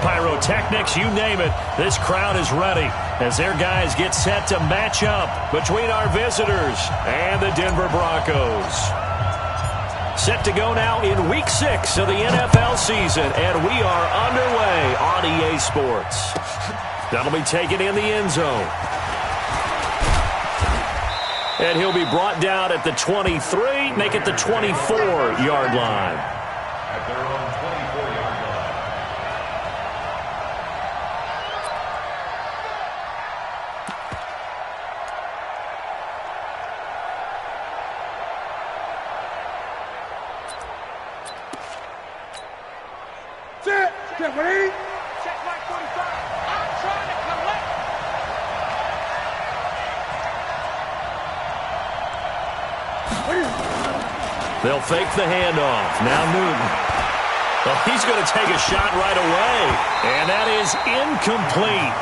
pyrotechnics, you name it. This crowd is ready as their guys get set to match up between our visitors and the Denver Broncos. Set to go now in Week 6 of the NFL season, and we are underway on EA Sports. That'll be taken in the end zone. And he'll be brought down at the 23, make it the 24-yard line. At their own 24-yard line. Set. Get ready. Check mark 45. I'm trying to collect. They'll fake the handoff. Now Newton. Well, he's going to take a shot right away. And that is incomplete.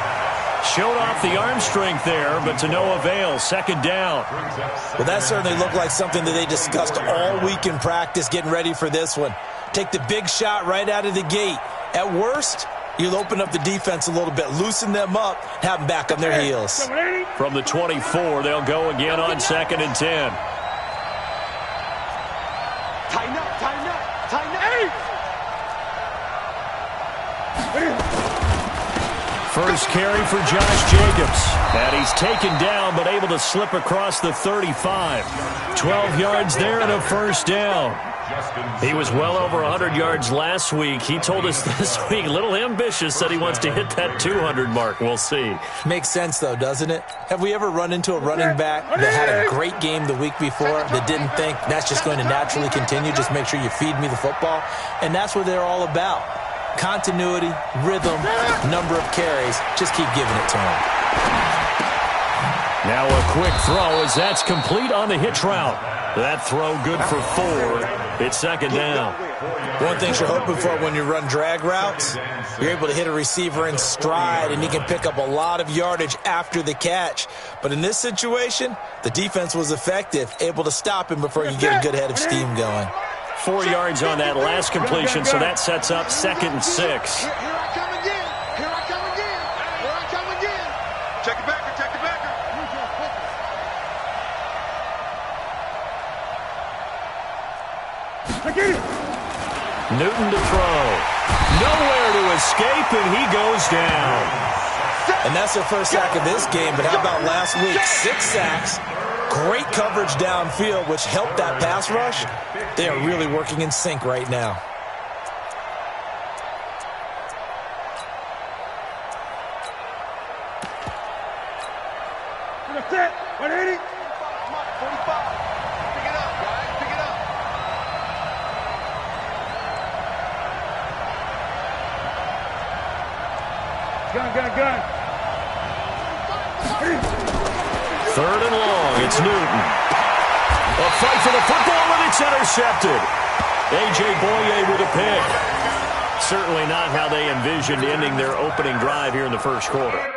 Showed off the arm strength there, but to no avail. Second down. Well, that certainly looked like something that they discussed all week in practice getting ready for this one. Take the big shot right out of the gate. At worst, you'll open up the defense a little bit, loosen them up, have them back on their heels. From the 24, they'll go again on 2nd and 10. Tighten up, tighten up, tighten up. First carry for Josh Jacobs. And he's taken down but able to slip across the 35. 12 yards there and a first down. He was well over 100 yards last week. He told us this week, a little ambitious, said he wants to hit that 200 mark. We'll see. Makes sense, though, doesn't it? Have we ever run into a running back that had a great game the week before that didn't think that's just going to naturally continue? Just make sure you feed me the football. And that's what they're all about. Continuity, rhythm, number of carries. Just keep giving it to him. Now a quick throw as that's complete on the hitch route. That throw good for 4. It's second down. One thing you're hoping for when you run drag routes, you're able to hit a receiver in stride, and he can pick up a lot of yardage after the catch. But in this situation, the defense was effective, able to stop him before you get a good head of steam going. 4 yards on that last completion, so that sets up 2nd and 6. Here I come again. Here I come again. Here I come again. Check it backer, check it backer. Newton to throw. Nowhere to escape, and he goes down. And that's their first sack of this game, but how about last week? 6 sacks, great coverage downfield, which helped that pass rush. They are really working in sync right now. Set. 180. 45. Pick it up, guys. Pick it up. Gun. 3rd and long. It's Newton. A fight for the football, and it's intercepted. A.J. Boye with a pick. Certainly not how they envisioned ending their opening drive here in the first quarter.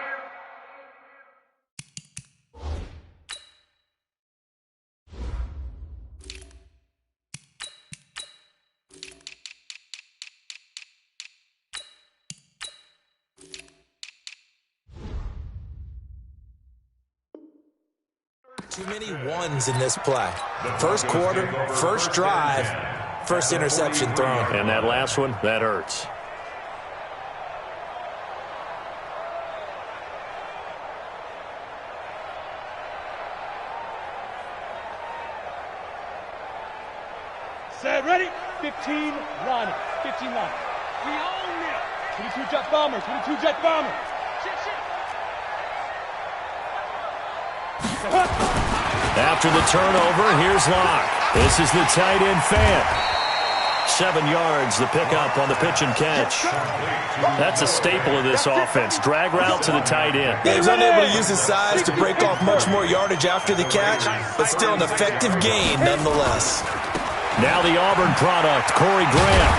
Too many ones in this play. First quarter, first drive, first interception thrown. And that last one, that hurts. Set. Ready. 15 line. 15 line. We own it. 22 jet bombers. 22 jet bombers. Shit. After the turnover, here's Locke. This is the tight end fan. 7 yards, the pickup on the pitch and catch. That's a staple of this offense. Drag route to the tight end. Yeah, he was unable to use his size to break off much more yardage after the catch, but still an effective gain nonetheless. Now the Auburn product, Corey Graham.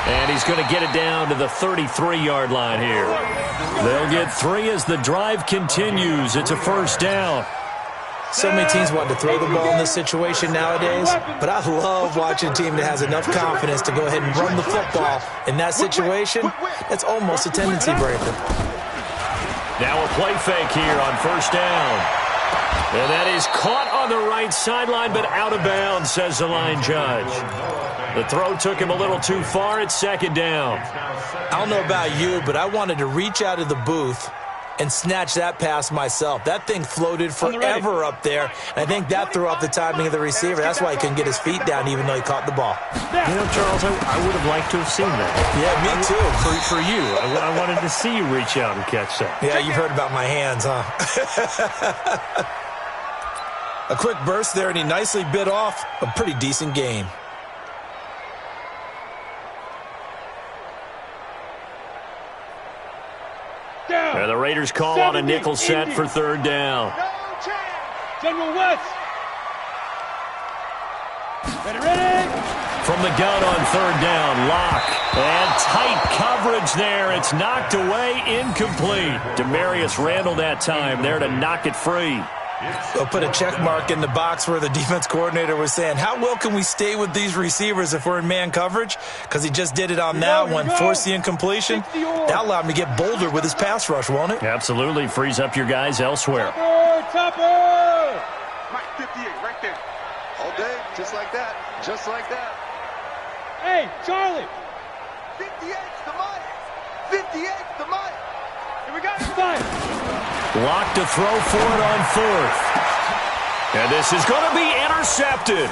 And he's going to get it down to the 33-yard line here. They'll get 3 as the drive continues. It's a first down. So many teams want to throw the ball in this situation nowadays, but I love watching a team that has enough confidence to go ahead and run the football. In that situation, that's almost a tendency breaker. Now a play fake here on first down. And that is caught on the right sideline, but out of bounds, says the line judge. The throw took him a little too far. It's second down. I don't know about you, but I wanted to reach out of the booth and snatch that pass myself. That thing floated forever up there, and I think that threw off the timing of the receiver. That's why he couldn't get his feet down even though he caught the ball. You know, Charles, I would have liked to have seen that. Yeah, me too. For you. I wanted to see you reach out and catch that. Yeah, you've heard about my hands, huh? A quick burst there, and he nicely bit off a pretty decent gain. And the Raiders call on a nickel set for third down. General West. Ready. From the gun on third down, Locke. And tight coverage there. It's knocked away, incomplete. Demarius Randall that time there to knock it free. They'll put a check mark in the box where the defense coordinator was saying, how well can we stay with these receivers if we're in man coverage? Because he just did it on that one, forced the incompletion. That allowed him to get bolder with his pass rush, won't it? Absolutely. Frees up your guys elsewhere. Topper! Mike, 58, right there. All day, just like that. Just like that. Hey, Charlie! 58's the Mike. 58's the Mike. Here we go. Fine. Locked to throw for it on fourth. And this is going to be intercepted.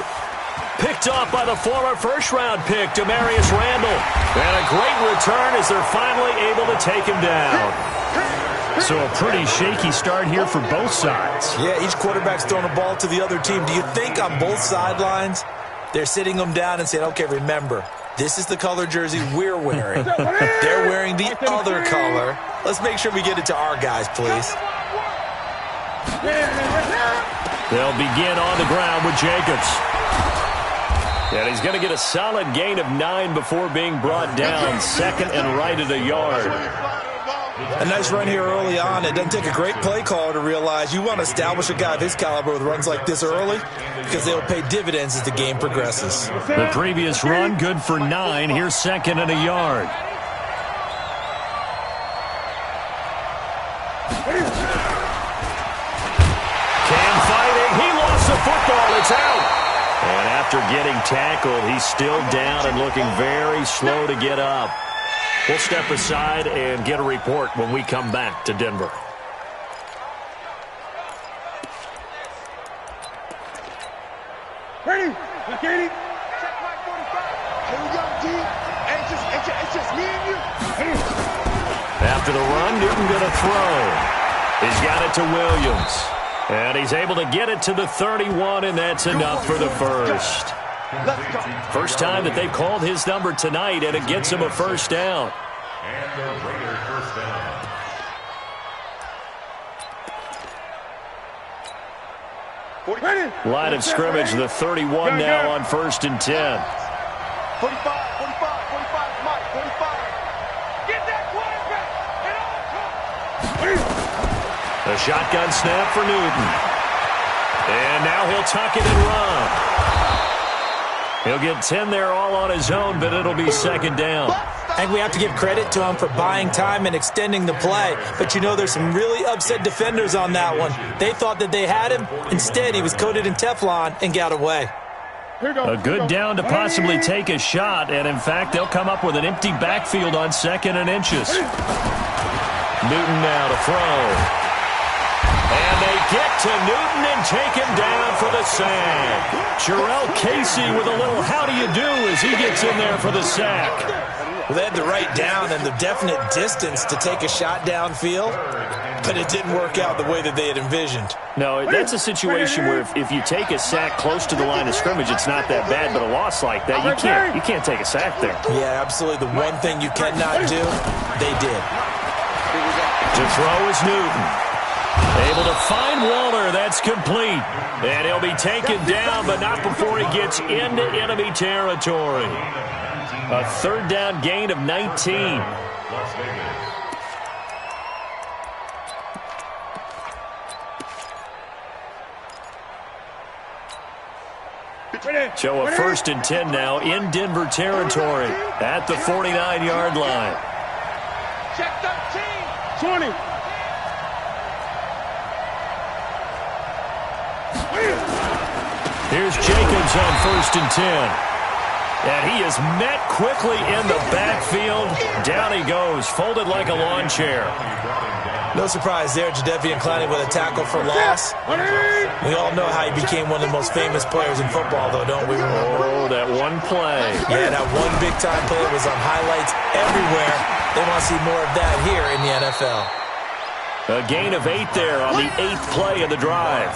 Picked off by the former first-round pick, Demarius Randall. And a great return as they're finally able to take him down. So a pretty shaky start here for both sides. Yeah, each quarterback's throwing a ball to the other team. Do you think on both sidelines they're sitting them down and saying, okay, remember, this is the color jersey we're wearing. They're wearing the other color. Let's make sure we get it to our guys, please. They'll begin on the ground with Jacobs. And he's going to get a solid gain of 9 before being brought down. Second and right at a yard. A nice run here early on. It doesn't take a great play caller to realize you want to establish a guy of his caliber with runs like this early because they'll pay dividends as the game progresses. The previous run, good for 9. Here's second and a yard. Cam fighting. He lost the football. It's out. And after getting tackled, he's still down and looking very slow to get up. We'll step aside and get a report when we come back to Denver. Ready? Look at it. Check my 45. Here we go, D. It's just me and you. After the run, Newton going to throw. He's got it to Williams. And he's able to get it to the 31, and that's enough for the first. Let's go. First time that they've called his number tonight, and it gets him a first down. And the Raiders first down. Ready? Line of scrimmage, the 31 now on first and 10. 45, 45, Mike, 45. Get that quarterback! And A shotgun snap for Newton. And now he'll tuck it and run. He'll get 10 there all on his own, but it'll be second down. I think we have to give credit to him for buying time and extending the play. But, you know, there's some really upset defenders on that one. They thought that they had him. Instead, he was coated in Teflon and got away. A good down to possibly take a shot, and in fact, they'll come up with an empty backfield on second and inches. Newton now to throw. And they get to Newton and take him down for the sack. Jarrell Casey with a little how do you do as he gets in there for the sack. Well, they had the right down and the definite distance to take a shot downfield, but it didn't work out the way that they had envisioned. No, that's a situation where if you take a sack close to the line of scrimmage, it's not that bad, but a loss like that, you can't take a sack there. Yeah, absolutely. The one thing you cannot do, they did. To throw is Newton. Able to find Waller. That's complete. And he'll be taken down, but not before he gets into enemy territory. A third down gain of 19. Las Vegas. So a 1st and 10 now in Denver territory at the 49-yard line. Check 13. 20. Here's Jacobs on 1st and 10. And he is met quickly in the backfield. Down he goes, folded like a lawn chair. No surprise there, Jadeveon Clowney with a tackle for loss. We all know how he became one of the most famous players in football, though, don't we? Oh, that one play. Yeah, that one big-time play was on highlights everywhere. They want to see more of that here in the NFL. A gain of 8 there on the 8th play of the drive.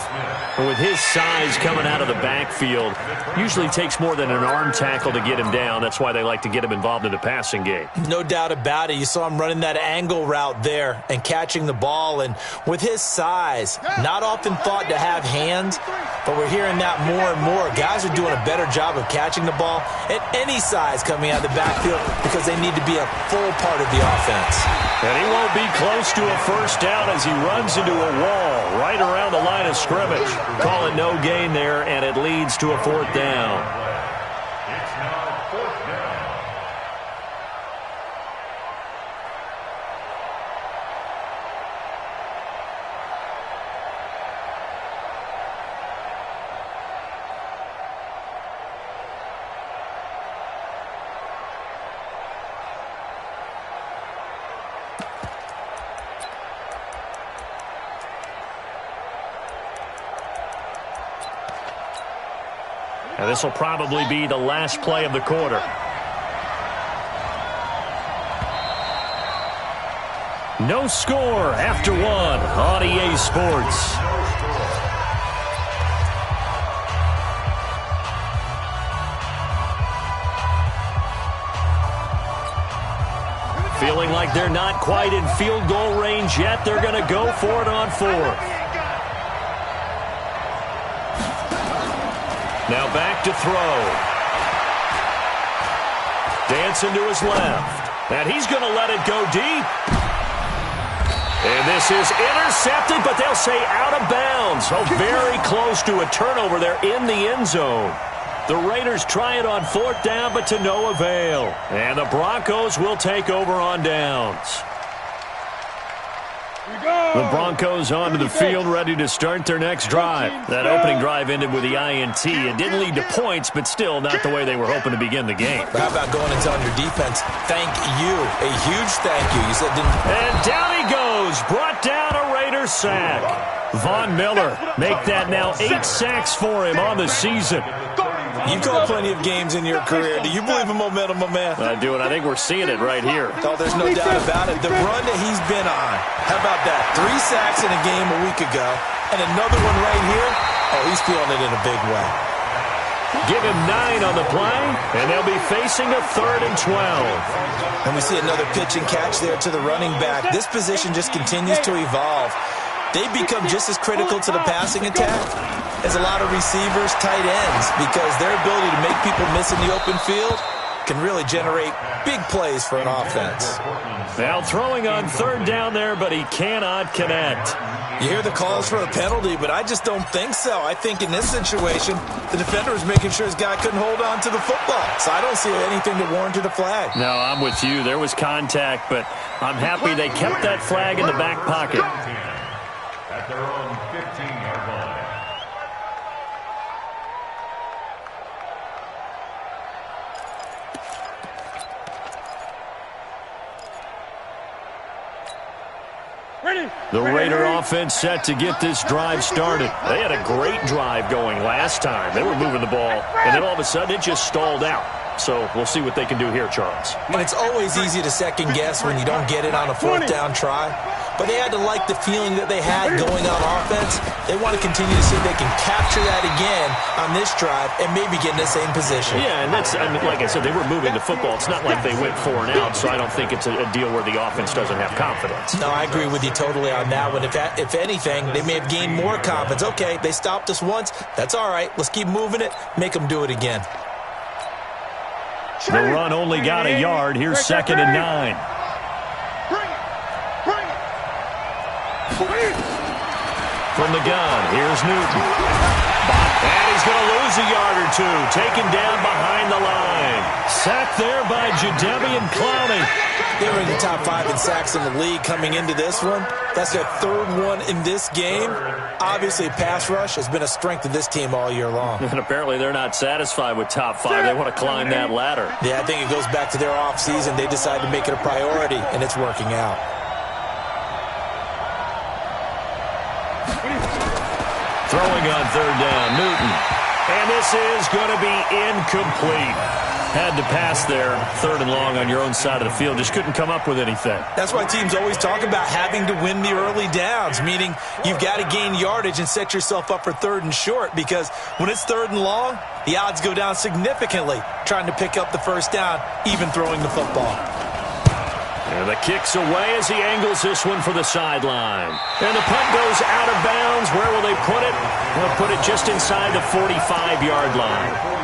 With his size coming out of the backfield, usually takes more than an arm tackle to get him down. That's why they like to get him involved in the passing game. No doubt about it. You saw him running that angle route there and catching the ball. And with his size, not often thought to have hands, but we're hearing that more and more. Guys are doing a better job of catching the ball at any size coming out of the backfield because they need to be a full part of the offense. And he won't be close to a 1st down as he runs into a wall right around the line of scrimmage. Call it no gain there, and it leads to a 4th down. It's now 4th down. And this will probably be the last play of the quarter. No score after 1 on EA Sports. Feeling like they're not quite in field goal range yet. They're going to go for it on 4th. Now back to throw. Dancing to his left. And he's going to let it go deep. And this is intercepted, but they'll say out of bounds. Oh, very close to a turnover there in the end zone. The Raiders try it on 4th down, but to no avail. And the Broncos will take over on downs. The Broncos onto the field, ready to start their next drive. That opening drive ended with the INT. It didn't lead to points, but still not the way they were hoping to begin the game. How about going and telling your defense, thank you, a huge thank you. You said didn't. And down he goes, brought down a Raider sack. Von Miller make that now 8 sacks for him on the season. You've called plenty of games in your career. Do you believe in momentum, my man? I do, and I think we're seeing it right here. Oh, there's no doubt about it. The run that he's been on, how about that? 3 sacks in a game a week ago, and another one right here. Oh, he's feeling it in a big way. Give him 9 on the play, and they'll be facing a 3rd and 12. And we see another pitch and catch there to the running back. This position just continues to evolve. They become just as critical to the passing attack as a lot of receivers, tight ends, because their ability to make people miss in the open field can really generate big plays for an offense. Now throwing on 3rd down there, but he cannot connect. You hear the calls for a penalty, but I just don't think so. I think in this situation, the defender was making sure his guy couldn't hold on to the football. So I don't see anything that warranted a flag. No, I'm with you. There was contact, but I'm happy they kept that flag in the back pocket. At their own 15-yard line. The Raider offense set to get this drive started. They had a great drive going last time. They were moving the ball, and then all of a sudden it just stalled out. So we'll see what they can do here, Charles. And it's always easy to second guess when you don't get it on a 4th down try. But they had to like the feeling that they had going on offense. They want to continue to see if they can capture that again on this drive and maybe get in the same position. Yeah, and that's, I mean, like I said, they were moving the football. It's not like they went 4 and out, so I don't think it's a deal where the offense doesn't have confidence. No, I agree with you totally on that one. If anything, they may have gained more confidence. Okay, they stopped us once. That's all right. Let's keep moving it. Make them do it again. The run only got a yard. Here's 2nd and 9. From the gun, here's Newton. And he's going to lose a yard or two. Taken down behind the line. Sacked there by Jadeveon Clowney. They were in the top 5 in sacks in the league coming into this one. That's their 3rd one in this game. Obviously, pass rush has been a strength of this team all year long. And apparently they're not satisfied with top 5. They want to climb that ladder. Yeah, I think it goes back to their offseason. They decided to make it a priority, and it's working out. Throwing on 3rd down, Newton. And this is going to be incomplete. Had to pass there, 3rd and long on your own side of the field. Just couldn't come up with anything. That's why teams always talk about having to win the early downs, meaning you've got to gain yardage and set yourself up for 3rd and short, because when it's 3rd and long, the odds go down significantly trying to pick up the 1st down, even throwing the football. And the kick's away as he angles this one for the sideline. And the punt goes out of bounds. Where will they put it? They'll put it just inside the 45-yard line.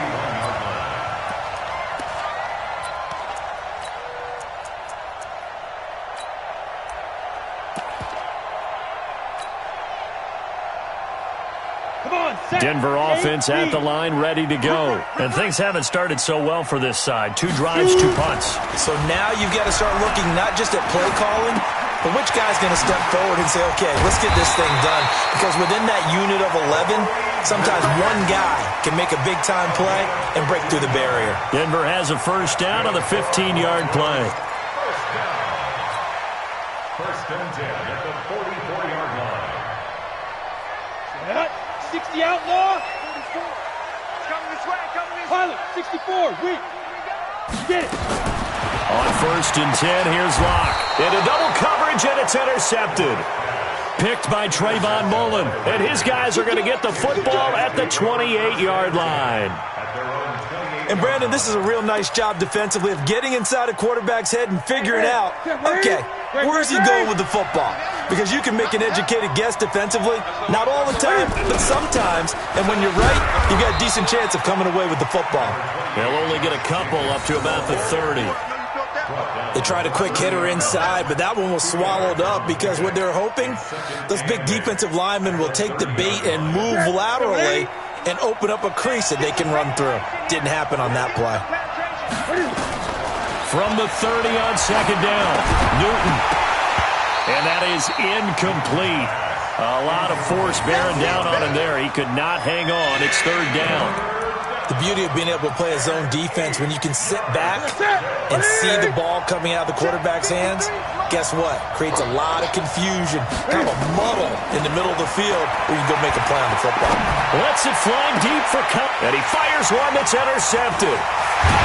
Denver offense at the line, ready to go. And things haven't started so well for this side. 2 drives, 2 punts. So now you've got to start looking not just at play calling, but which guy's going to step forward and say, okay, let's get this thing done. Because within that unit of 11, sometimes one guy can make a big-time play and break through the barrier. Denver has a 1st down on the 15-yard play. First and 10 at the 44-yard line. 60 outlaw. 44. Coming this way, Pilot, 64, weak. Get it. On 1st and 10, here's Locke. Into double coverage, and it's intercepted. Picked by Trayvon Mullen. And his guys are going to get the football at the 28-yard line. And, Brandon, this is a real nice job defensively of getting inside a quarterback's head and figuring out, okay, where's he going with the football? Because you can make an educated guess defensively, not all the time, but sometimes. And when you're right, you've got a decent chance of coming away with the football. They'll only get a couple up to about the 30. They tried a quick hitter inside, but that one was swallowed up because what they're hoping, those big defensive linemen will take the bait and move laterally and open up a crease that they can run through. Didn't happen on that play. From the 30 on 2nd down, Newton. And that is incomplete. A lot of force bearing down on him there. He could not hang on. It's 3rd down. The beauty of being able to play a zone defense, when you can sit back and see the ball coming out of the quarterback's hands, guess what? Creates a lot of confusion, kind of a muddle in the middle of the field where you can go make a play on the football. Lets it fly deep for Cup. And he fires one that's intercepted.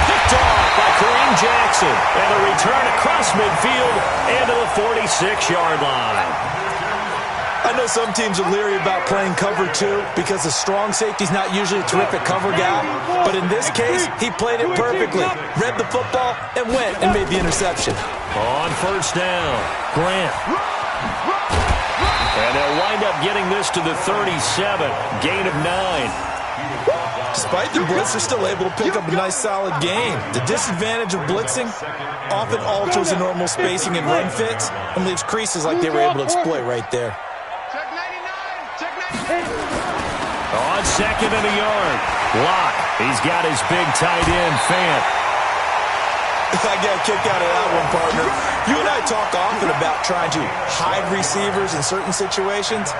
Picked off by Kareem Jackson. And a return across midfield and to the 46-yard line. I know some teams are leery about playing cover 2 because the strong safety's not usually a terrific cover guy. But in this case, he played it perfectly. Read the football and went and made the interception. On 1st down, Grant. And they'll wind up getting this to the 37. Gain of 9. Despite the blitz, they're still able to pick up a nice solid gain. The disadvantage of blitzing often alters the normal spacing and run fits and leaves creases like they were able to exploit right there. On 2nd and a yard, Locke. He's got his big tight end, Fant. I got a kick out of that one, partner. You and I talk often about trying to hide receivers in certain situations,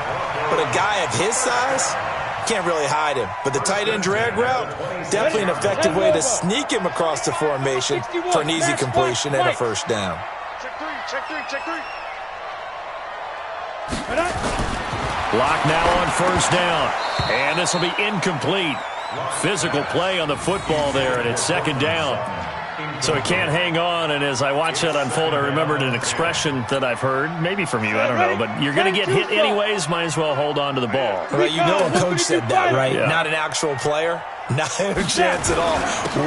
but a guy of his size can't really hide him. But the tight end drag route, definitely an effective way to sneak him across the formation for an easy completion and a 1st down. Check three. Locke now on 1st down. And this will be incomplete. Physical play on the football there, and it's 2nd down. So he can't hang on, and as I watch that unfold, I remembered an expression that I've heard, maybe from you, I don't know, but you're going to get hit anyways, might as well hold on to the ball. Right, you know a coach said that, right? Yeah. Not an actual player. Not a chance at all.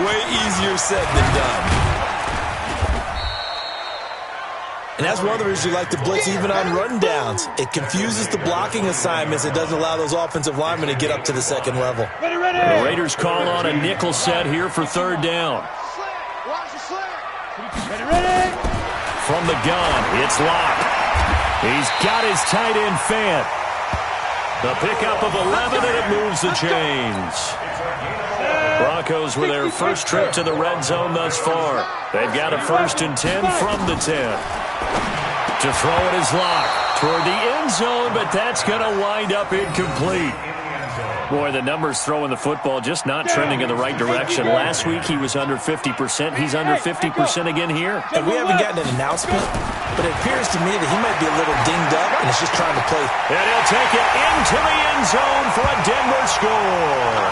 Way easier said than done. And that's one of the reasons you like to blitz even on rundowns. It confuses the blocking assignments. It doesn't allow those offensive linemen to get up to the 2nd level. The Raiders call on a nickel set here for 3rd down. From the gun, it's Locke. He's got his tight end, Fant. A pickup of 11, and it moves the chains. Broncos with their first trip to the red zone thus far. They've got a 1st and 10 from the 10. To throw it is Locke toward the end zone, but that's going to wind up incomplete. Boy, the numbers throwing the football just not trending in the right direction. Last week he was under 50%. He's under 50% again here. And we haven't gotten an announcement, but it appears to me that he might be a little dinged up and is just trying to play. And he'll take it into the end zone for a Denver score.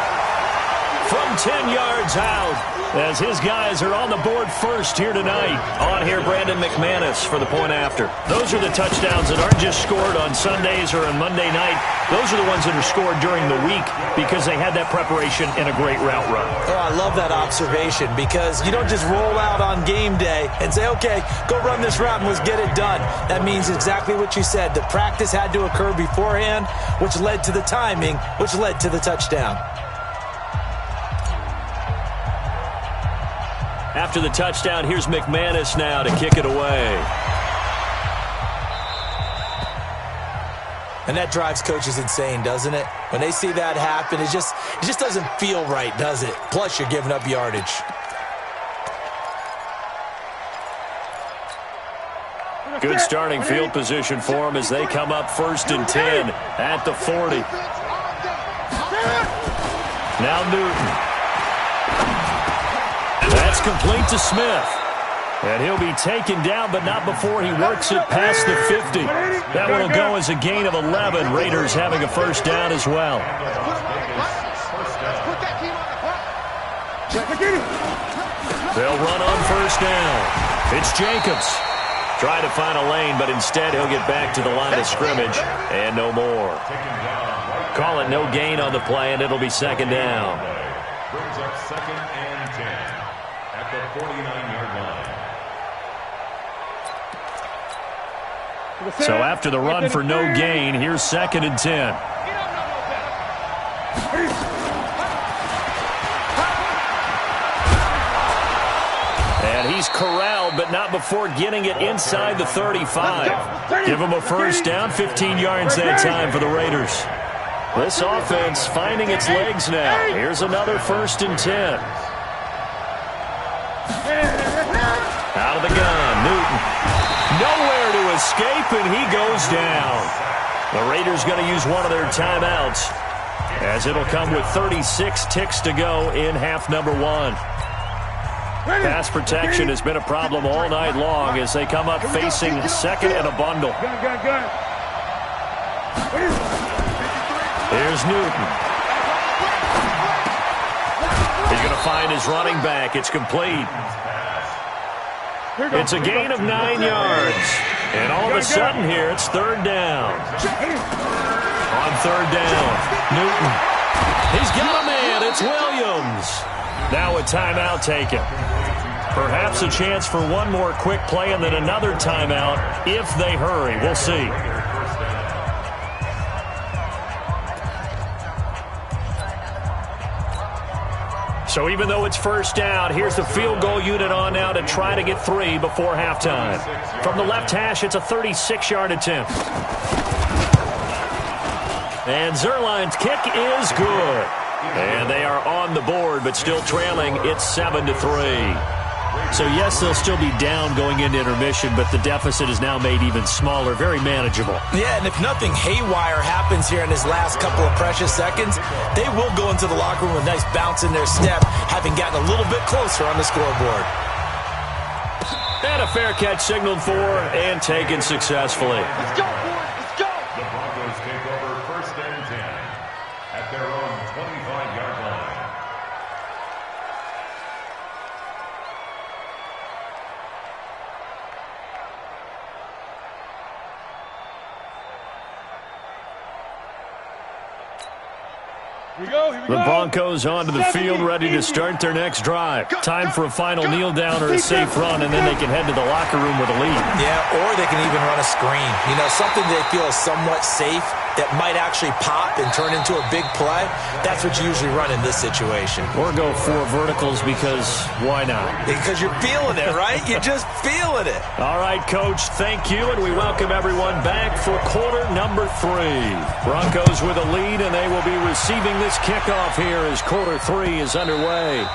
From 10 yards out, as his guys are on the board first here tonight. On here, Brandon McManus for the point after. Those are the touchdowns that aren't just scored on Sundays or on Monday night. Those are the ones that are scored during the week because they had that preparation and a great route run. Oh, I love that observation because you don't just roll out on game day and say, okay, go run this route and let's get it done. That means exactly what you said. The practice had to occur beforehand, which led to the timing, which led to the touchdown. After the touchdown, here's McManus now to kick it away. And that drives coaches insane, doesn't it? When they see that happen, it just doesn't feel right, does it? Plus, you're giving up yardage. Good starting field position for them as they come up 1st and 10 at the 40. Now Newton. That's complete to Smith. And he'll be taken down, but not before he works it past the 50. That one will go as a gain of 11. Raiders having a 1st down as well. They'll run on 1st down. It's Jacobs. Try to find a lane, but instead he'll get back to the line of scrimmage and no more. Call it no gain on the play, and it'll be 2nd down. Brings up 2nd and 10 at the 49-yard line. So after the run for no gain, here's 2nd and 10. And he's corralled, but not before getting it inside the 35. Give him a 1st down, 15 yards that time for the Raiders. This offense finding its legs now. Here's another 1st and 10. Out of the gun, Newton. Nowhere to escape, and he goes down. The Raiders going to use one of their timeouts, as it'll come with 36 ticks to go in half number 1. Pass protection has been a problem all night long as they come up facing 2nd and a bundle. Here's Newton. He's going to find his running back. It's complete. It's a gain of 9 yards. And all of a sudden here, it's 3rd down. On 3rd down, Newton. He's got a man. It's Williams. Now a timeout taken. Perhaps a chance for one more quick play and then another timeout if they hurry. We'll see. So even though it's 1st down, here's the field goal unit on now to try to get 3 before halftime. From the left hash, it's a 36-yard attempt. And Zuerlein's kick is good. And they are on the board, but still trailing. It's 7-3. So, yes, they'll still be down going into intermission, but the deficit is now made even smaller, very manageable. Yeah, and if nothing haywire happens here in his last couple of precious seconds, they will go into the locker room with a nice bounce in their step, having gotten a little bit closer on the scoreboard. And a fair catch signaled for and taken successfully. Let's go, boys. Let's go. The Broncos take over 1st and 10 at their own 25-yard line. The Broncos onto the field, ready to start their next drive. Time for a final kneel down or a safe run, and then they can head to the locker room with a lead. Yeah, or they can even run a screen. You know, something they feel is somewhat safe that might actually pop and turn into a big play, that's what you usually run in this situation. Or go 4 verticals because why not? Because you're feeling it, right? You're just feeling it. All right, Coach, thank you, and we welcome everyone back for quarter number 3. Broncos with a lead, and they will be receiving this kickoff here as quarter 3 is underway.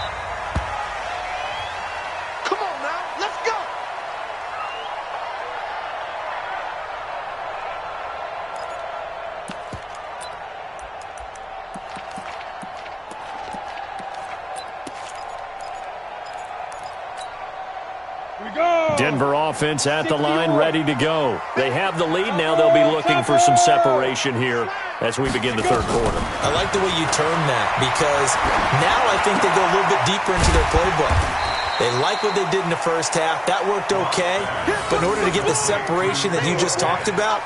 Denver offense at the line, ready to go. They have the lead. Now they'll be looking for some separation here as we begin the third quarter. I like the way you turn that because now I think they go a little bit deeper into their playbook. They like what they did in the first half. That worked okay. But in order to get the separation that you just talked about,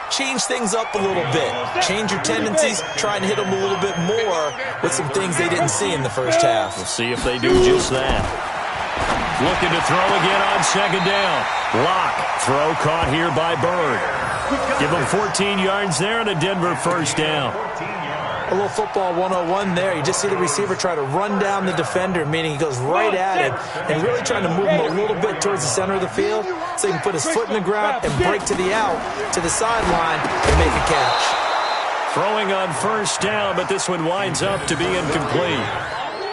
change things up a little bit. Change your tendencies. Try and hit them a little bit more with some things they didn't see in the first half. We'll see if they do just that. Looking to throw again on second down. Lock. Throw caught here by Bird. Give him 14 yards there and a Denver first down. A little football 101 there. You just see the receiver try to run down the defender, meaning he goes right at him and really trying to move him a little bit towards the center of the field so he can put his foot in the ground and break to the out, to the sideline, and make a catch. Throwing on first down, but this one winds up to be incomplete.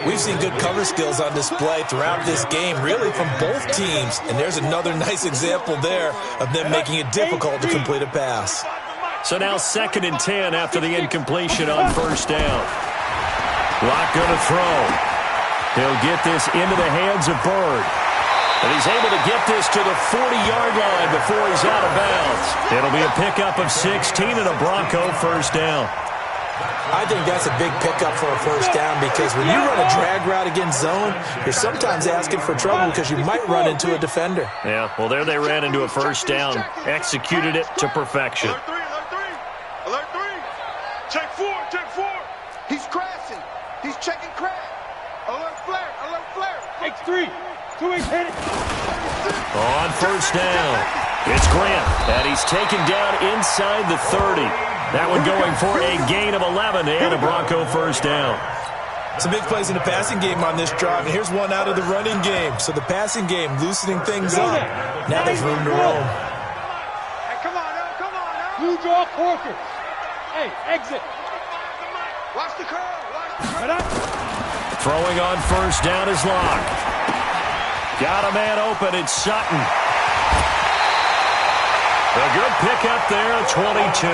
We've seen good cover skills on display throughout this game, really from both teams. And there's another nice example there of them making it difficult to complete a pass. So now 2nd and 10 after the incompletion on first down. Lock going to throw. He'll get this into the hands of Bird. And he's able to get this to the 40-yard line before he's out of bounds. It'll be a pickup of 16 and a Bronco first down. I think that's a big pickup for a first down because when you run a drag route against zone, you're sometimes asking for trouble because you might run into a defender. Yeah, well, there they ran into a first down. Executed it to perfection. Alert 3, alert 3. Alert 3. Check 4, check 4. He's crashing. He's checking crash. Alert flare, alert flare. X3. 2-8 hit it. On first down, it's Grant, and he's taken down inside the 30. That one going for a gain of 11 and a Bronco first down. Some big plays in the passing game on this drive, and here's one out of the running game. So the passing game loosening things up. Now there's room to roam. Hey, come on now, come on now. Blue draw Corker. Hey, exit. Watch the curl, watch the curl. Throwing on first down is Lock. Got a man open, it's Sutton. A good pickup there at 22.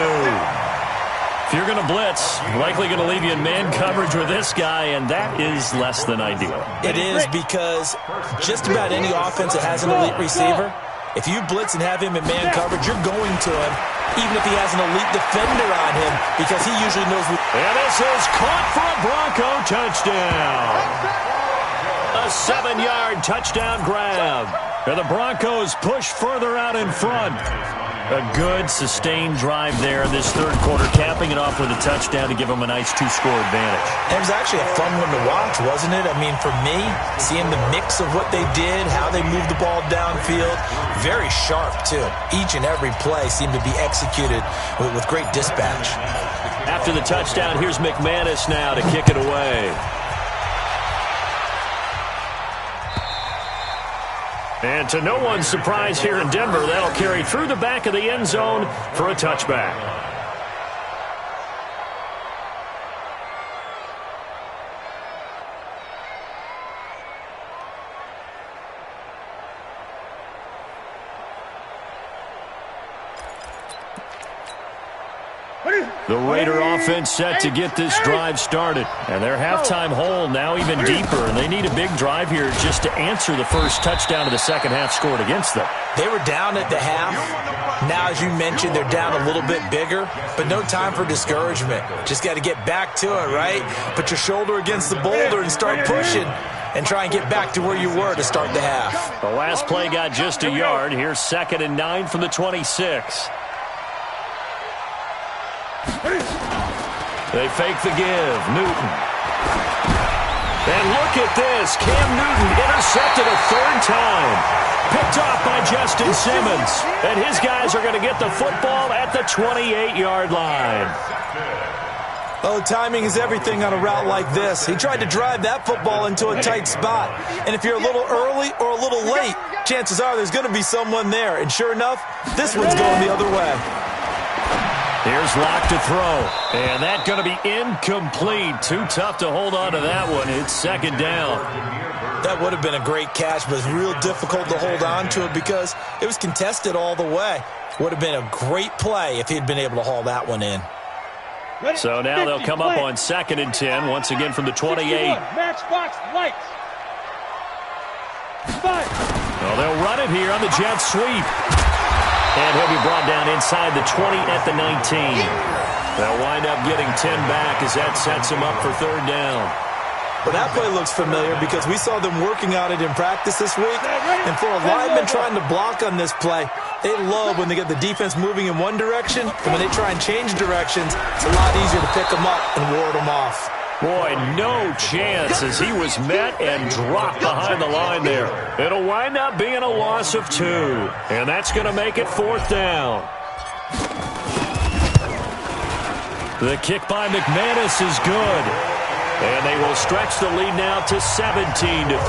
If you're going to blitz, likely going to leave you in man coverage with this guy, and that is less than ideal. It is because just about any offense that has an elite receiver, if you blitz and have him in man coverage, you're going to him, even if he has an elite defender on him, because he usually knows what... And this is caught for a Bronco touchdown. A 7-yard touchdown grab. And the Broncos push further out in front. A good, sustained drive there in this third quarter, capping it off with a touchdown to give them a nice 2-score advantage. It was actually a fun one to watch, wasn't it? I mean, for me, seeing the mix of what they did, how they moved the ball downfield, very sharp, too. Each and every play seemed to be executed with great dispatch. After the touchdown, here's McManus now to kick it away. And to no one's surprise here in Denver, that'll carry through the back of the end zone for a touchback. The Raider offense set to get this drive started. And their halftime hole now even deeper. And they need a big drive here just to answer the first touchdown of the second half scored against them. They were down at the half. Now, as you mentioned, they're down a little bit bigger. But no time for discouragement. Just got to get back to it, right? Put your shoulder against the boulder and start pushing. And try and get back to where you were to start the half. The last play got just a yard. Here's 2nd and 9 from the 26. They fake the give. Newton. And look at this. Cam Newton intercepted a third time. Picked off by Justin Simmons. And his guys are going to get the football at the 28-yard line. Oh, timing is everything on a route like this. He tried to drive that football into a tight spot. And if you're a little early or a little late, chances are there's going to be someone there. And sure enough, this one's going the other way. Here's Locke to throw. And that's going to be incomplete. Too tough to hold on to that one. It's second down. That would have been a great catch, but it's real difficult to hold on to it because it was contested all the way. Would have been a great play if he'd been able to haul that one in. So now they'll come up on 2nd and 10, once again from the 28. Matchbox lights. Well, they'll run it here on the jet sweep. And he'll be brought down inside the 20 at the 19. They'll wind up getting 10 back as that sets him up for third down. Well, that play looks familiar because we saw them working on it in practice this week. And for a lineman trying to block on this play, they love when they get the defense moving in one direction. And when they try and change directions, it's a lot easier to pick them up and ward them off. Boy, no chance as he was met and dropped behind the line there. It'll wind up being a loss of 2. And that's going to make it 4th down. The kick by McManus is good. And they will stretch the lead now to 17-3.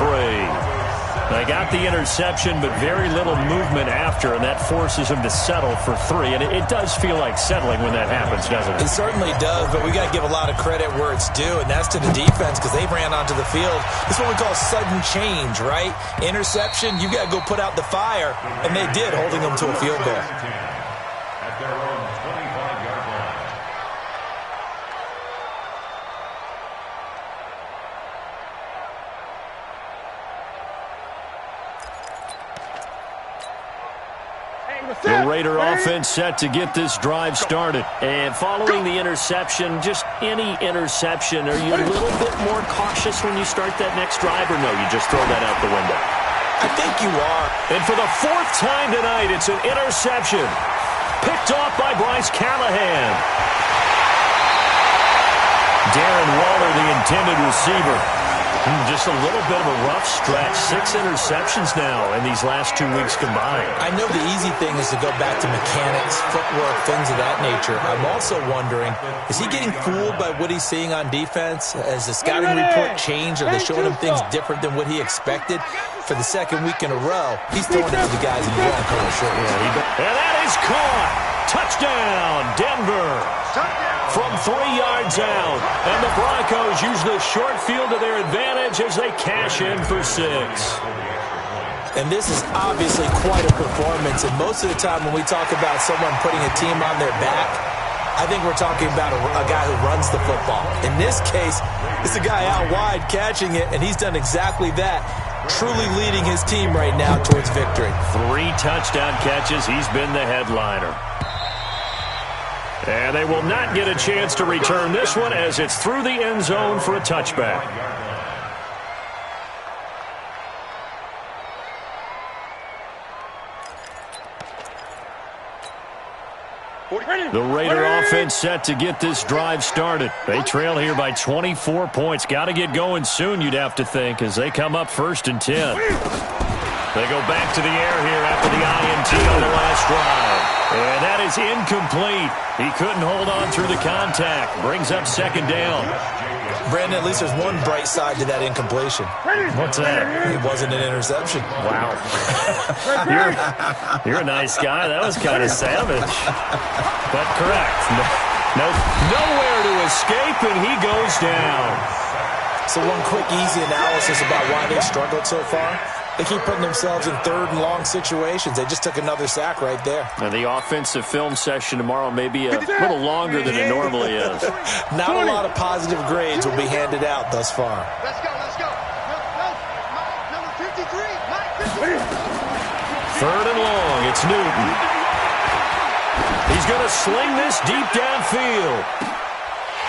They got the interception, but very little movement after, and that forces them to settle for 3. And it does feel like settling when that happens, doesn't it? It certainly does, but we got to give a lot of credit where it's due, and that's to the defense because they ran onto the field. This is what we call sudden change, right? Interception, you got to go put out the fire, and they did, holding them to a field goal. At their own 25-yard line. The Raider offense set to get this drive started. And following the interception, just any interception, are you a little bit more cautious when you start that next drive, or no, you just throw that out the window? I think you are. And for the 4th time tonight, it's an interception. Picked off by Bryce Callahan. Darren Waller, the intended receiver. Just a little bit of a rough stretch. 6 interceptions now in these last 2 weeks combined. I know the easy thing is to go back to mechanics, footwork, things of that nature. I'm also wondering, is he getting fooled by what he's seeing on defense? Has the scouting report changed? Are they showing him things different than what he expected? For the 2nd week in a row, he's throwing it to the guys in the wrong color shirt. And that is caught. Touchdown, Denver. From 3 yards out. And the Broncos use the short field to their advantage as they cash in for 6. And this is obviously quite a performance. And most of the time when we talk about someone putting a team on their back, I think we're talking about a guy who runs the football. In this case, it's a guy out wide catching it, and he's done exactly that. Truly leading his team right now towards victory. 3 touchdown catches. He's been the headliner. And they will not get a chance to return this one as it's through the end zone for a touchback. The Raider offense set to get this drive started. They trail here by 24 points. Got to get going soon, you'd have to think, as they come up 1st and 10. They go back to the air here after the INT on the last drive. And that is incomplete. He couldn't hold on through the contact. Brings up 2nd down. Brandon, at least there's one bright side to that incompletion. What's that? It wasn't an interception. Wow. You're a nice guy. That was kind of savage. But correct. Nowhere to escape, and he goes down. So one quick, easy analysis about why they've struggled so far. They keep putting themselves in 3rd and long situations. They just took another sack right there. And the offensive film session tomorrow may be a little longer than it normally is. Not a lot of positive grades will be handed out thus far. Let's go, let's go. Number 53, Mike 53. 3rd and long, it's Newton. He's going to sling this deep downfield.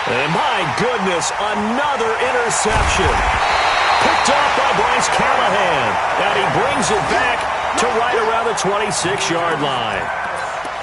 And my goodness, another interception. Picked off by Bryce Callahan. And he brings it back to right around the 26-yard line.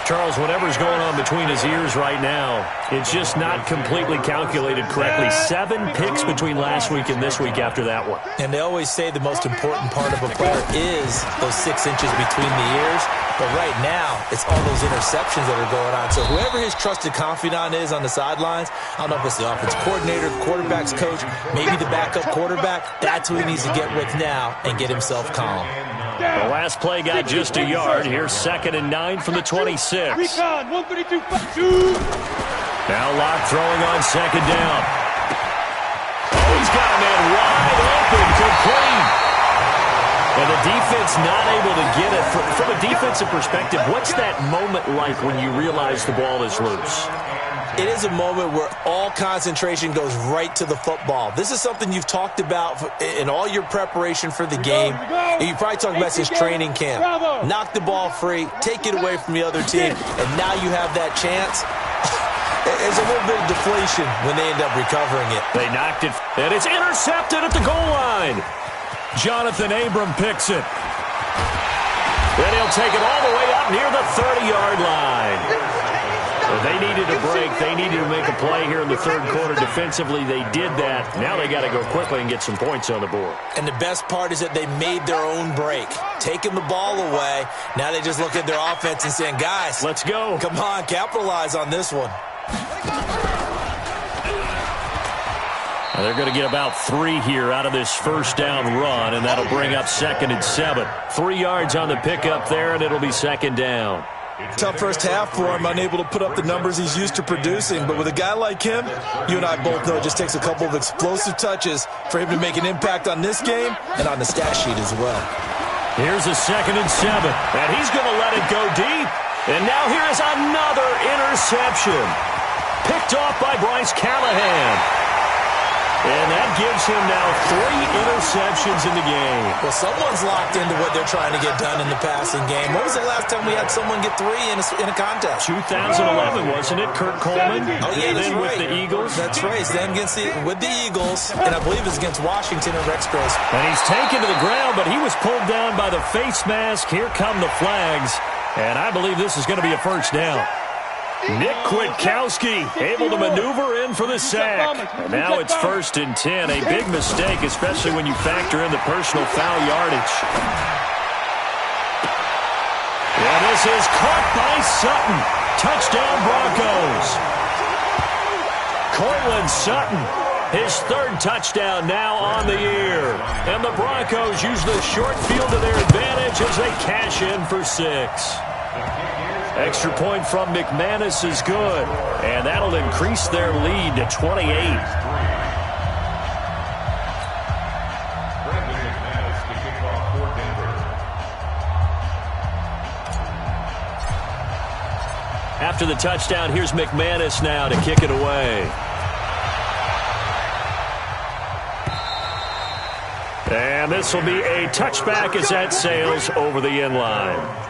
Charles, whatever's going on between his ears right now, it's just not completely calculated correctly. 7 picks between last week and this week after that one. And they always say the most important part of a player is those 6 inches between the ears. But right now, it's all those interceptions that are going on. So whoever his trusted confidant is on the sidelines, I don't know if it's the offense coordinator, the quarterback's coach, maybe the backup quarterback, that's who he needs to get with now and get himself calm. The last play got just a yard. Here's 2nd and 9 from the 26. Recon, 132, Now Locke throwing on 2nd down. Oh, he's got a man wide open, complete. And the defense not able to get it. From a defensive perspective, what's that moment like when you realize the ball is loose? It is a moment where all concentration goes right to the football. This is something you've talked about in all your preparation for the game. You probably talked about since training camp. Knock the ball free, take it away from the other team, and now you have that chance. There's a little bit of deflation when they end up recovering it. They knocked it, and it's intercepted at the goal line. Jonathan Abram picks it. Then he'll take it all the way up near the 30-yard line. They needed a break. They needed to make a play here in the third quarter. Defensively, they did that. Now they got to go quickly and get some points on the board. And the best part is that they made their own break. Taking the ball away. Now they just look at their offense and saying, guys, let's go. Come on, capitalize on this one. Now they're going to get about 3 here out of this first down run, and that'll bring up 2nd and 7. 3 yards on the pickup there, and it'll be 2nd down. Tough first half for him, unable to put up the numbers he's used to producing. But with a guy like him, you and I both know it just takes a couple of explosive touches for him to make an impact on this game and on the stat sheet as well. Here's a 2nd and 7, and he's going to let it go deep. And now here is another interception. Picked off by Bryce Callahan. And that gives him now 3 interceptions in the game. Well, someone's locked into what they're trying to get done in the passing game. When was the last time we had someone get 3 in a contest? 2011, wasn't it? Kurt Coleman. Oh, yeah, that's right. With the Eagles. That's right. Then with the Eagles, and I believe it's against Washington and Rex Grossman. And he's taken to the ground, but he was pulled down by the face mask. Here come the flags, and I believe this is going to be a first down. Nick Kwiatkowski able to maneuver in for the sack. And now it's 1st and 10. A big mistake, especially when you factor in the personal foul yardage. Yeah, this is caught by Sutton. Touchdown Broncos. Cortland Sutton, his 3rd touchdown now on the year. And the Broncos use the short field to their advantage as they cash in for 6. Extra point from McManus is good, and that'll increase their lead to 28. After the touchdown, here's McManus now to kick it away. And this will be a touchback as that sails over the end line.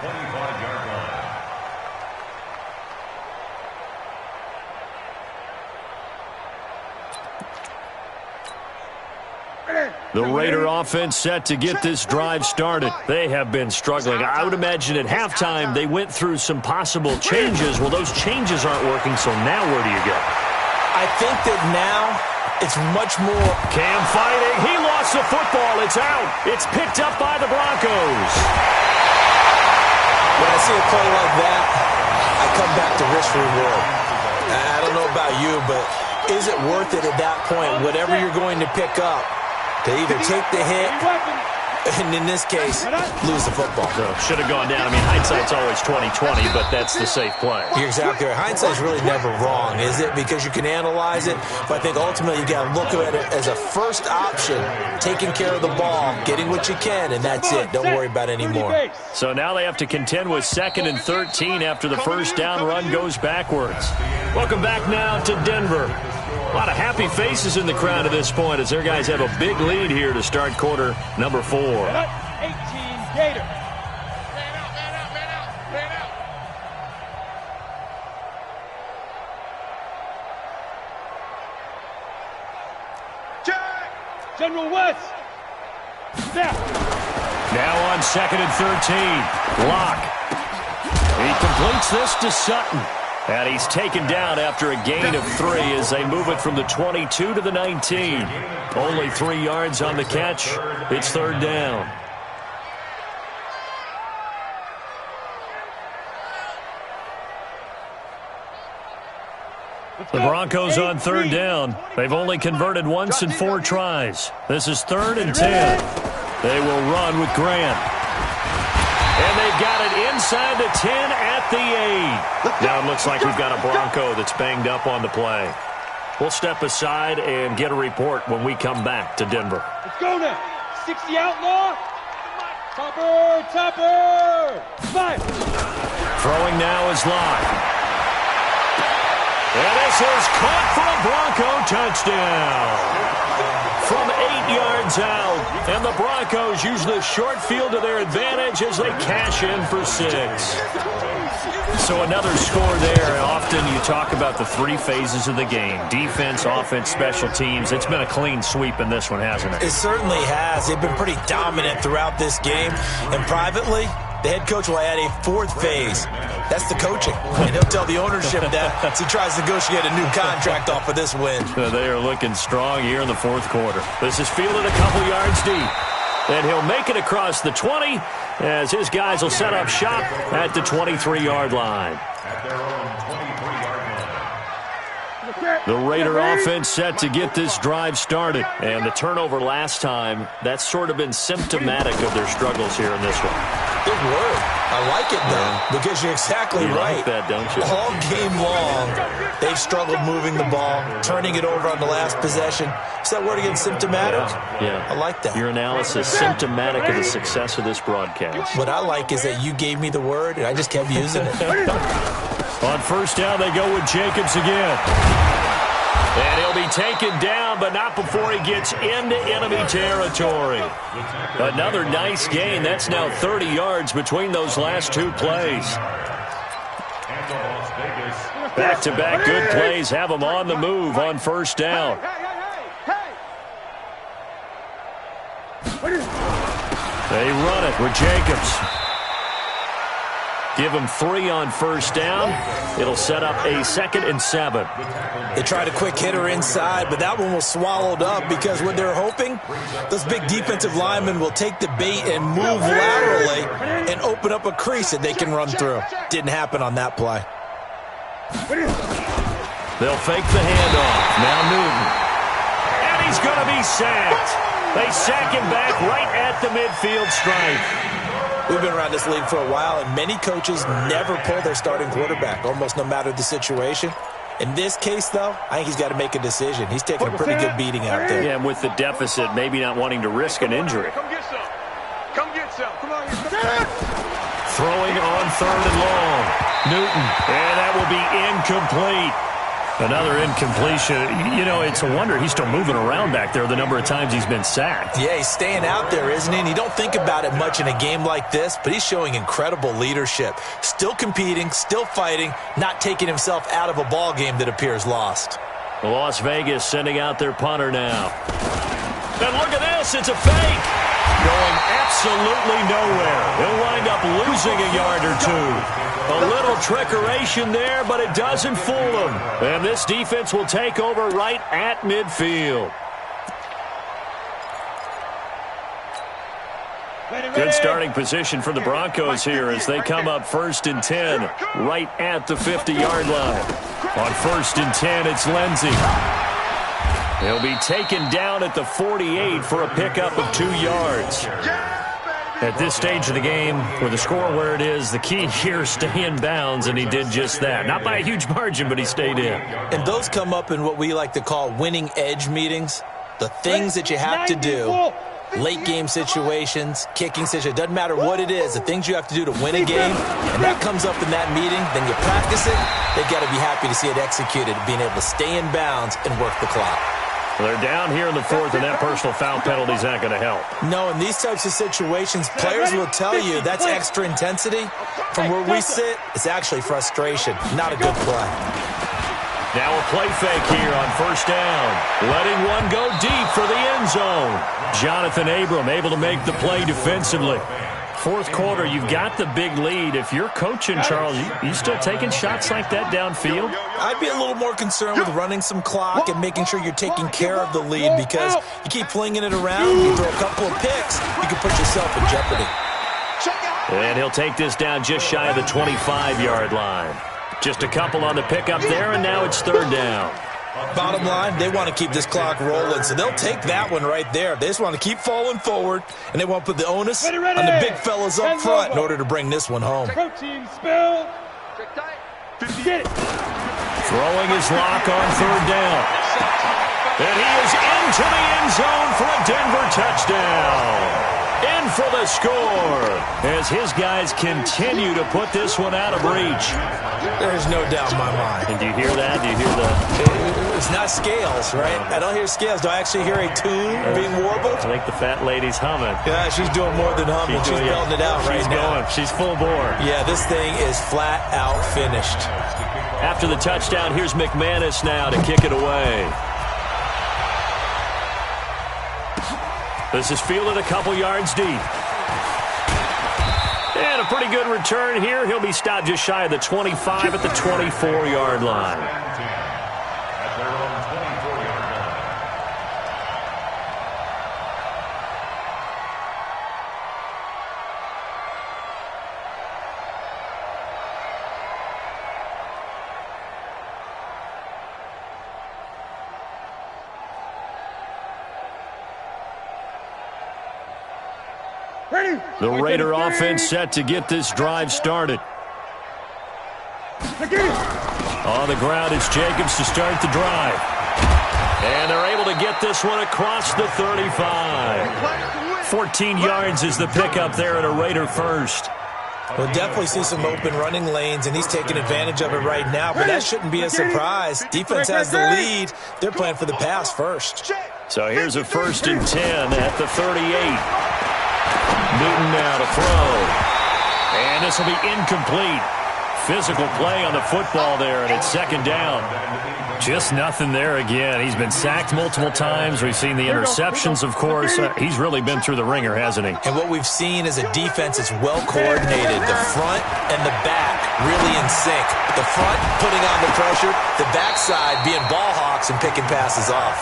The Raider offense set to get this drive started. They have been struggling. I would imagine at halftime they went through some possible changes. Well, those changes aren't working, so now where do you go? I think that now it's much more. Cam fighting. He lost the football. It's out. It's picked up by the Broncos. When I see a play like that, I come back to risk reward. I don't know about you, but is it worth it at that point, whatever you're going to pick up, to either take the hit, and in this case, lose the football? So should have gone down. I mean, hindsight's always 20/20, but that's the safe play. You're exactly right. Hindsight's really never wrong, is it? Because you can analyze it, but I think ultimately you got to look at it as a first option, taking care of the ball, getting what you can, and that's it. Don't worry about it anymore. So now they have to contend with 2nd and 13 after the first down run goes backwards. Welcome back now to Denver. A lot of happy faces in the crowd at this point as their guys have a big lead here to start quarter number 4. 18 Gator. General West. Snap. Now on 2nd and 13. Locke. He completes this to Sutton. And he's taken down after a gain of 3 as they move it from the 22 to the 19. Only 3 yards on the catch. It's 3rd down. The Broncos on 3rd down. They've only converted once in 4 tries. This is 3rd and 10. They will run with Grant. And they've got it inside the 10 at the 8. Now it looks like we've got a Bronco that's banged up on the play. We'll step aside and get a report when we come back to Denver. Let's go now. 60 outlaw. Topper. 5. Throwing now is Locke. And this is caught for a Bronco touchdown. From 8 yards out. And the Broncos use the short field to their advantage as they cash in for 6. So another score there. Often you talk about the 3 phases of the game. Defense, offense, special teams. It's been a clean sweep in this one, hasn't it? It certainly has. They've been pretty dominant throughout this game. And privately, the head coach will add a 4th phase. That's the coaching. And he'll tell the ownership that as he tries to negotiate a new contract off of this win. They are looking strong here in the 4th quarter. This is fielded a couple yards deep. And he'll make it across the 20 as his guys will set up shop at the 23-yard line. At their own 23-yard line. The Raider offense set to get this drive started. And the turnover last time, that's sort of been symptomatic of their struggles here in this one. Good word. I like it, though, because you're exactly right. Like that, don't you? All game long, they've struggled moving the ball, turning it over on the last possession. Is that word again, symptomatic? Yeah. I like that. Your analysis, symptomatic of the success of this broadcast. What I like is that you gave me the word, and I just kept using it. On 1st down, they go with Jacobs again. And he'll be taken down, but not before he gets into enemy territory. Another nice gain. That's now 30 yards between those last 2 plays. Back-to-back good plays have them on the move on 1st down. They run it with Jacobs. Give him 3 on 1st down. It'll set up a 2nd and 7. They tried a quick hitter inside, but that one was swallowed up because what they're hoping, those big defensive linemen will take the bait and move laterally and open up a crease that they can run through. Didn't happen on that play. They'll fake the handoff. Now Newton. And he's going to be sacked. They sack him back right at the midfield stripe. We've been around this league for a while, and many coaches never pull their starting quarterback, almost no matter the situation. In this case, though, I think he's got to make a decision. He's taking a pretty good beating out there. Yeah, and with the deficit, maybe not wanting to risk an injury. Come get some. Come get some. Come on. Throwing on 3rd and long. Newton. And that will be incomplete. Another incompletion. You know, it's a wonder he's still moving around back there the number of times he's been sacked. Yeah, he's staying out there, isn't he? And you don't think about it much in a game like this, but he's showing incredible leadership. Still competing, still fighting, not taking himself out of a ball game that appears lost. Las Vegas sending out their punter now. And look at this, it's a fake. Going absolutely nowhere. He'll wind up losing a yard or 2. A little trickeration there, but it doesn't fool him. And this defense will take over right at midfield. Good starting position for the Broncos here as they come up 1st and 10, right at the 50-yard line. On 1st and 10, it's Lindsey. He'll be taken down at the 48 for a pickup of 2 yards. At this stage of the game, with the score where it is, the key here is stay in bounds, and he did just that. Not by a huge margin, but he stayed in. And those come up in what we like to call winning edge meetings. The things that you have to do, late game situations, kicking situations, doesn't matter what it is, the things you have to do to win a game, and that comes up in that meeting, then you practice it, they've got to be happy to see it executed, being able to stay in bounds and work the clock. They're down here in the 4th, and that personal foul penalty is not going to help. No, in these types of situations, players will tell you that's extra intensity. From where we sit, it's actually frustration, not a good play. Now a play fake here on 1st down. Letting one go deep for the end zone. Jonathan Abram able to make the play defensively. Fourth quarter, you've got the big lead. If you're coaching, Charles, you still taking shots like that downfield? I'd be a little more concerned with running some clock and making sure you're taking care of the lead, because you keep flinging it around, you throw a couple of picks, you can put yourself in jeopardy. And he'll take this down just shy of the 25-yard line. Just a couple on the pickup there, and now it's third down. Bottom line, they want to keep this clock rolling, so they'll take that one right there. They just want to keep falling forward, and they want to put the onus on the big fellas up front in order to bring this one home. Protein spill. Get it. Throwing his lock on third down. And he is into the end zone for a Denver touchdown. In for the score as his guys continue to put this one out of reach. There's no doubt in my mind. And do you hear that? Do you hear the... It's not scales, right? I don't hear scales. Do I actually hear a tune being warbled? I think the fat lady's humming. Yeah, she's doing more than humming. She's belting it out right now. She's full bore. Yeah, this thing is flat out finished. After the touchdown, here's McManus now to kick it away. This is fielded a couple yards deep. And a pretty good return here. He'll be stopped just shy of the 25 at the 24-yard line. At their own 24-yard line. The Raider offense set to get this drive started. On the ground, it's Jacobs to start the drive. And they're able to get this one across the 35. 14 yards is the pickup there at a Raider first. We'll definitely see some open running lanes, and he's taking advantage of it right now, but that shouldn't be a surprise. Defense has the lead. They're playing for the pass first. So here's a 1st and 10 at the 38. Newton now to throw. And this will be incomplete. Physical play on the football there, and it's second down. Just nothing there again. He's been sacked multiple times. We've seen the interceptions, of course. He's really been through the ringer, hasn't he? And what we've seen is a defense that's well coordinated. The front and the back really in sync. The front putting on the pressure, the backside being ball hawks and picking passes off.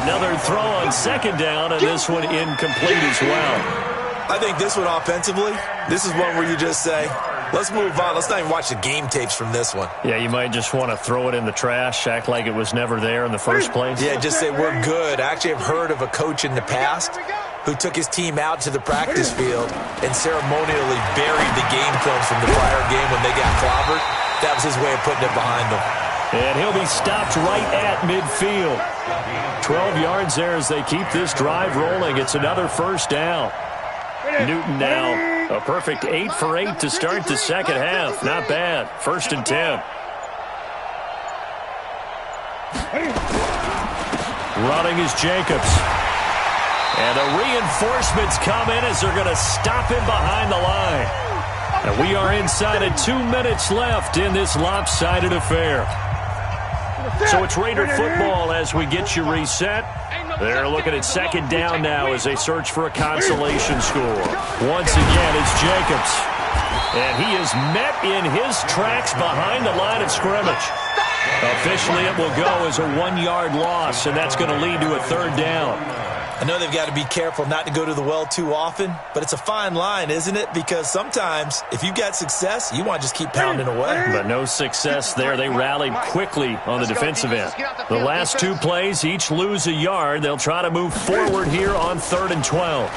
Another throw on second down, and this one incomplete as well. I think this one offensively, this is one where you just say, let's move on. Let's not even watch the game tapes from this one. Yeah, you might just want to throw it in the trash, act like it was never there in the first place. Yeah, just say we're good. I actually have heard of a coach in the past who took his team out to the practice field and ceremonially buried the game films from the prior game when they got clobbered. That was his way of putting it behind them. And he'll be stopped right at midfield. 12 yards there as they keep this drive rolling. It's another first down. Newton now a perfect 8 for 8 to start the second half. Not bad. 1st and 10. Running is Jacobs. And the reinforcements come in as they're going to stop him behind the line. And we are inside of 2 minutes left in this lopsided affair. So it's Raider football as we get you reset. They're looking at second down now as they search for a consolation score. Once again, it's Jacobs. And he is met in his tracks behind the line of scrimmage. Officially, it will go as a 1-yard loss, and that's going to lead to a third down. I know they've got to be careful not to go to the well too often, but it's a fine line, isn't it? Because sometimes, if you've got success, you want to just keep pounding away. But no success there. They rallied quickly on the defensive end. The last 2 plays, each lose a yard. They'll try to move forward here on 3rd and 12.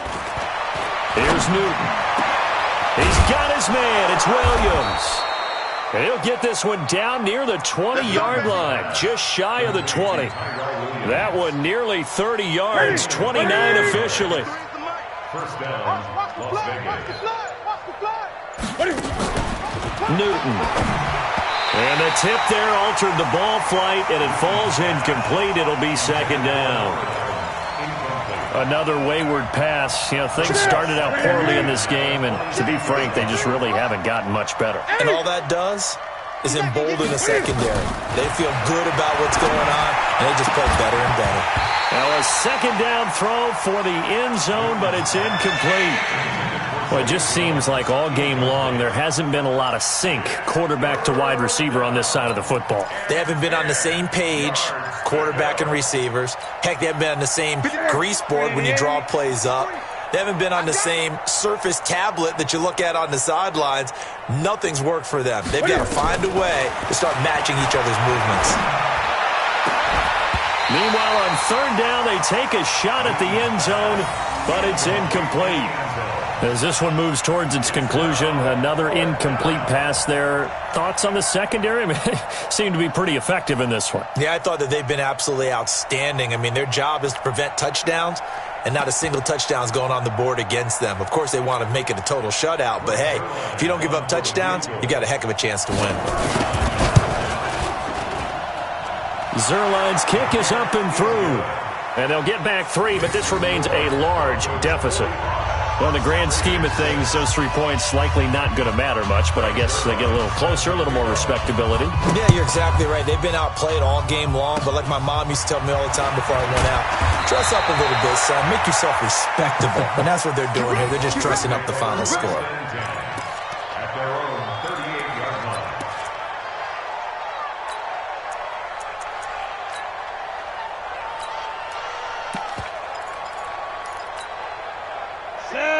Here's Newton. He's got his man. It's Williams. And he'll get this one down near the 20-yard line, just shy of the 20. That one nearly 30 yards, 29 officially. First down, Las Vegas. Newton. And the tip there altered the ball flight, and it falls incomplete. It'll be second down. Another wayward pass. You know, things started out poorly in this game, and to be frank, they just really haven't gotten much better. And all that does, is embolden the secondary. They feel good about what's going on, and they just play better and better. Now a second down throw for the end zone, but it's incomplete. Well, it just seems like all game long there hasn't been a lot of sync quarterback to wide receiver on this side of the football. They haven't been on the same page, quarterback and receivers. Heck, they haven't been on the same grease board when you draw plays up. They haven't been on the same Surface tablet that you look at on the sidelines. Nothing's worked for them. They've got to find a way to start matching each other's movements. Meanwhile, on third down, they take a shot at the end zone, but it's incomplete. As this one moves towards its conclusion, another incomplete pass there. Thoughts on the secondary? I mean, they seem to be pretty effective in this one. Yeah, I thought that they've been absolutely outstanding. I mean, their job is to prevent touchdowns, and not a single touchdown's going on the board against them. Of course, they want to make it a total shutout, but hey, if you don't give up touchdowns, you got a heck of a chance to win. Zuerlein's kick is up and through. And they'll get back 3, but this remains a large deficit. Well, in the grand scheme of things, those 3 points likely not going to matter much, but I guess they get a little closer, a little more respectability. Yeah, you're exactly right. They've been outplayed all game long, but like my mom used to tell me all the time before I went out, dress up a little bit, son. Make yourself respectable. And that's what they're doing here. They're just dressing up the final score. At their own 38-yard line.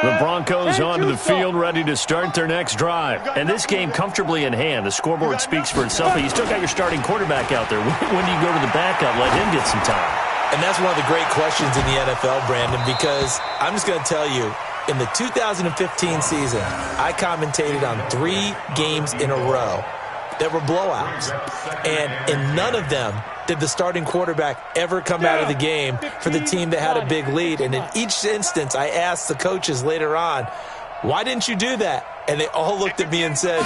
The Broncos onto the field, ready to start their next drive. And this game comfortably in hand. The scoreboard speaks for itself, but you still got your starting quarterback out there. When do you go to the backup, let him get some time? And that's one of the great questions in the NFL, Brandon, because I'm just going to tell you, in the 2015 season, I commentated on 3 games in a row that were blowouts. And in none of them did the starting quarterback ever come out of the game for the team that had a big lead. And in each instance, I asked the coaches later on, why didn't you do that? And they all looked at me and said,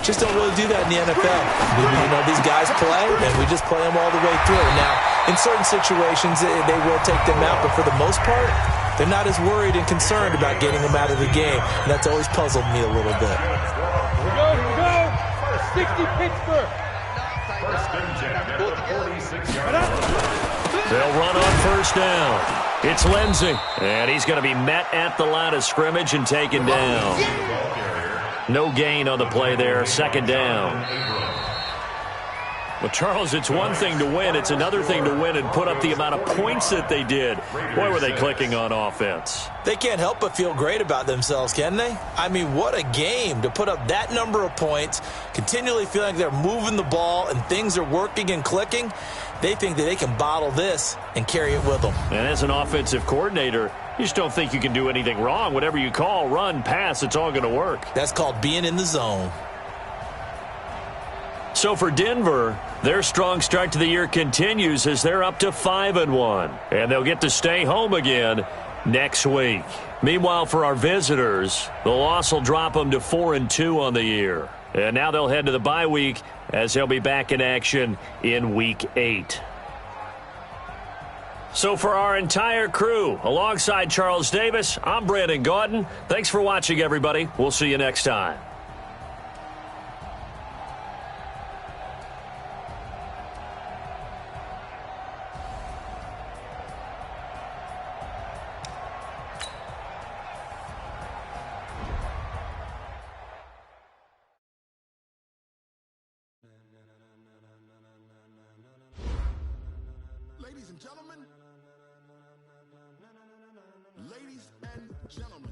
just don't really do that in the NFL. You know, these guys play, and we just play them all the way through. Now, in certain situations, they will take them out, but for the most part, they're not as worried and concerned about getting them out of the game. And that's always puzzled me a little bit. Here we go. 60 Pittsburgh. First and 10 at the 46-yard line. They'll run on first down. It's Lindsey, and he's going to be met at the line of scrimmage and taken down. No gain on the play there, second down. Well, Charles, it's one thing to win. It's another thing to win and put up the amount of points that they did. Boy, were they clicking on offense. They can't help but feel great about themselves, can they? I mean, what a game to put up that number of points, continually feeling like they're moving the ball and things are working and clicking. They think that they can bottle this and carry it with them. And as an offensive coordinator, you just don't think you can do anything wrong. Whatever you call, run, pass, it's all going to work. That's called being in the zone. So for Denver, their strong start to the year continues as they're up to 5-1. And they'll get to stay home again next week. Meanwhile, for our visitors, the loss will drop them to 4-2 on the year. And now they'll head to the bye week as they'll be back in action in Week 8. So for our entire crew, alongside Charles Davis, I'm Brandon Gaudin. Thanks for watching, everybody. We'll see you next time. Ladies and gentlemen,